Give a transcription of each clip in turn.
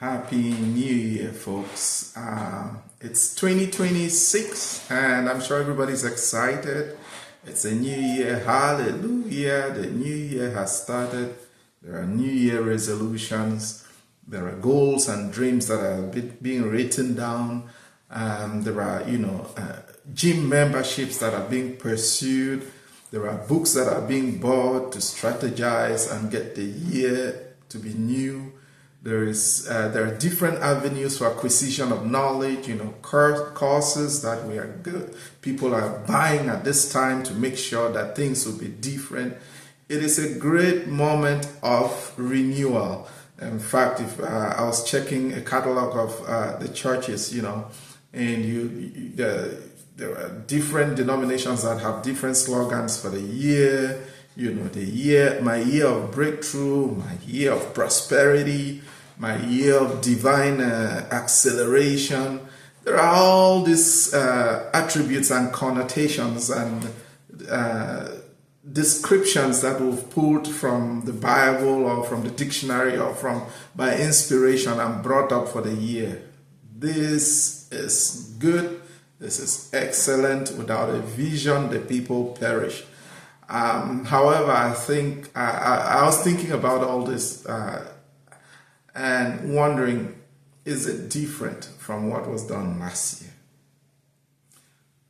Happy New Year, folks. It's 2026, and I'm sure everybody's excited. It's a new year. Hallelujah. The new year has started. There are New Year resolutions. There are goals and dreams that are being written down. There are, gym memberships that are being pursued. There are books that are being bought to strategize and get the year to be new. There are different avenues for acquisition of knowledge, courses that people are buying at this time to make sure that things will be different. It is a great moment of renewal. In fact, if I was checking a catalog of the churches, and there are different denominations that have different slogans for the year. My year of breakthrough, my year of prosperity, my year of divine acceleration. There are all these attributes and connotations and descriptions that we've pulled from the Bible or from the dictionary or by inspiration and brought up for the year. This is good. This is excellent. Without a vision, the people perish. However, I think I was thinking about all this and wondering, is it different from what was done last year?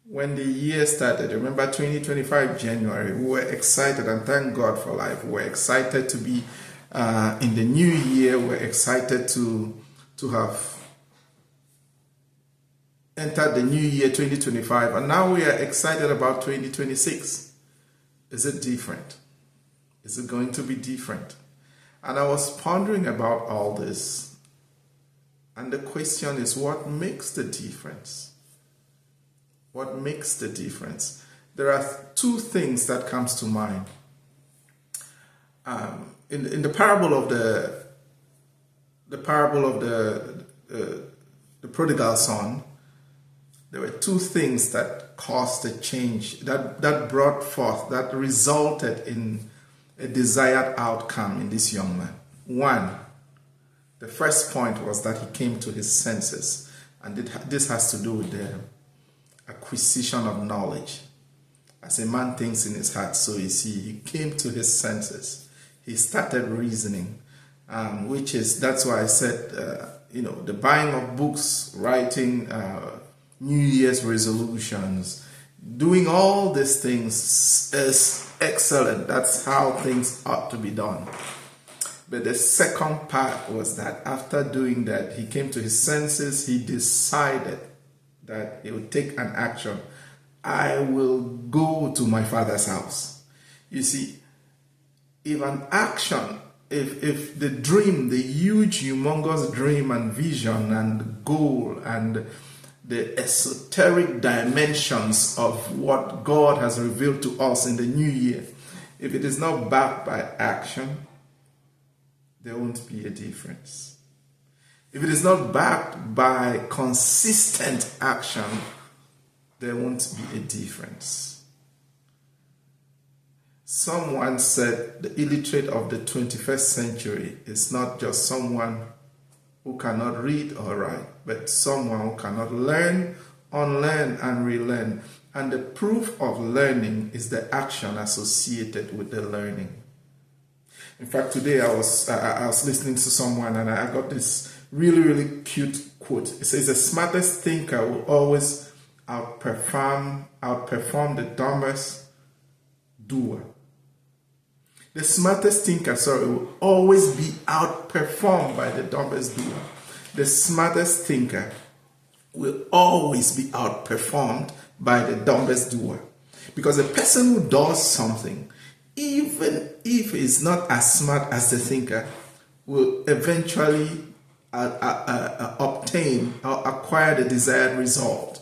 When the year started, remember 2025 January, we were excited, and thank God for life. We were excited to be in the new year. We're excited to have entered the new year 2025, and now we are excited about 2026. Is it different? Is it going to be different? And I was pondering about all this, and the question is, what makes the difference? What makes the difference? There are two things that comes to mind. In the parable of the prodigal son, there were two things that caused the change, that brought forth, that resulted in a desired outcome in this young man. One, the first point was that he came to his senses, and this has to do with the acquisition of knowledge. As a man thinks in his heart, so is he. He came to his senses. He started reasoning, that's why I said, the buying of books, writing New Year's resolutions, doing all these things is excellent. That's how things ought to be done. But the second part was that after doing that, he came to his senses. He decided that he would take an action. I will go to my father's house. You see, if an action, if the dream, the huge, humongous dream and vision and goal and the esoteric dimensions of what God has revealed to us in the new year, if it is not backed by action, there won't be a difference. If it is not backed by consistent action, there won't be a difference. Someone said the illiterate of the 21st century is not just someone who cannot read or write, but someone who cannot learn, unlearn, and relearn. And the proof of learning is the action associated with the learning. In fact, today I was listening to someone, and I got this really, really cute quote. It says, the smartest thinker will always outperform the dumbest doer. The smartest thinker, will always be outperformed by the dumbest doer. The smartest thinker will always be outperformed by the dumbest doer. Because the person who does something, even if he's not as smart as the thinker, will eventually obtain or acquire the desired result.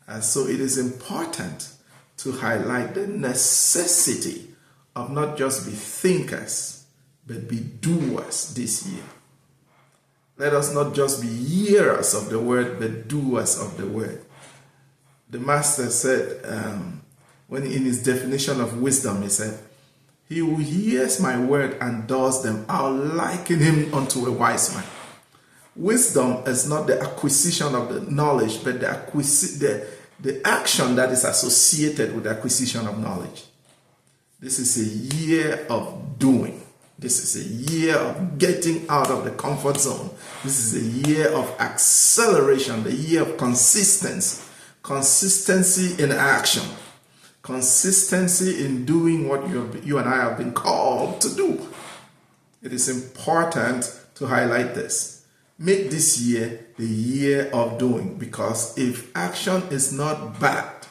And so it is important to highlight the necessity of not just be thinkers, but be doers this year. Let us not just be hearers of the word, but doers of the word. The master said, when in his definition of wisdom, he said, he who hears my word and does them, I'll liken him unto a wise man. Wisdom is not the acquisition of the knowledge, but the action that is associated with the acquisition of knowledge. This is a year of doing. This is a year of getting out of the comfort zone. This is a year of acceleration, the year of consistency. Consistency in action. Consistency in doing what you and I have been called to do. It is important to highlight this. Make this year the year of doing, because if action is not backed,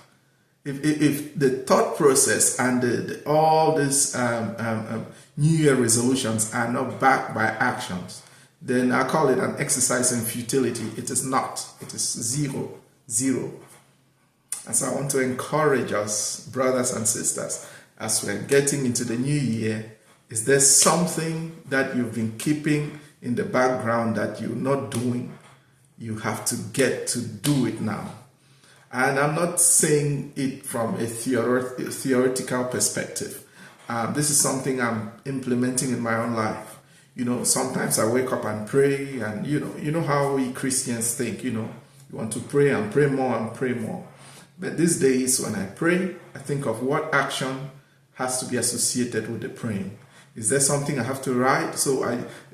if the thought process and all these New Year resolutions are not backed by actions, then I call it an exercise in futility. It is not. It is zero. And so I want to encourage us, brothers and sisters, as we're getting into the new year, is there something that you've been keeping in the background that you're not doing? You have to get to do it now. And I'm not saying it from a theoretical perspective. This is something I'm implementing in my own life. Sometimes I wake up and pray, and you know how we Christians think, you want to pray and pray more and pray more. But these days when I pray, I think of what action has to be associated with the praying. Is there something I have to write? So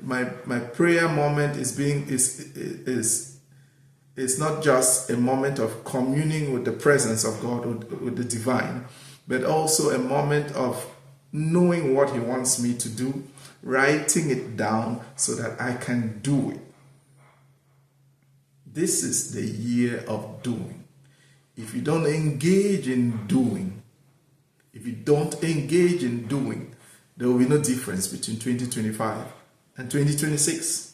my prayer moment is not just a moment of communing with the presence of God, with the divine, but also a moment of knowing what He wants me to do, writing it down so that I can do it. This is the year of doing. If you don't engage in doing, there will be no difference between 2025 and 2026.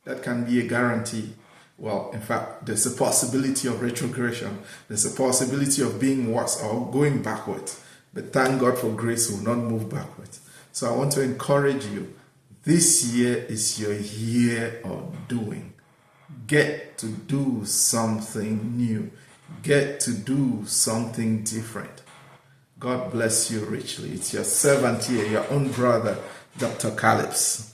That can be a guarantee. Well, in fact, there's a possibility of retrogression. There's a possibility of being worse or going backwards. But thank God for grace, will not move backwards. So I want to encourage you. This year is your year of doing. Get to do something new. Get to do something different. God bless you richly. It's your servant here, your own brother, Dr. Calypso.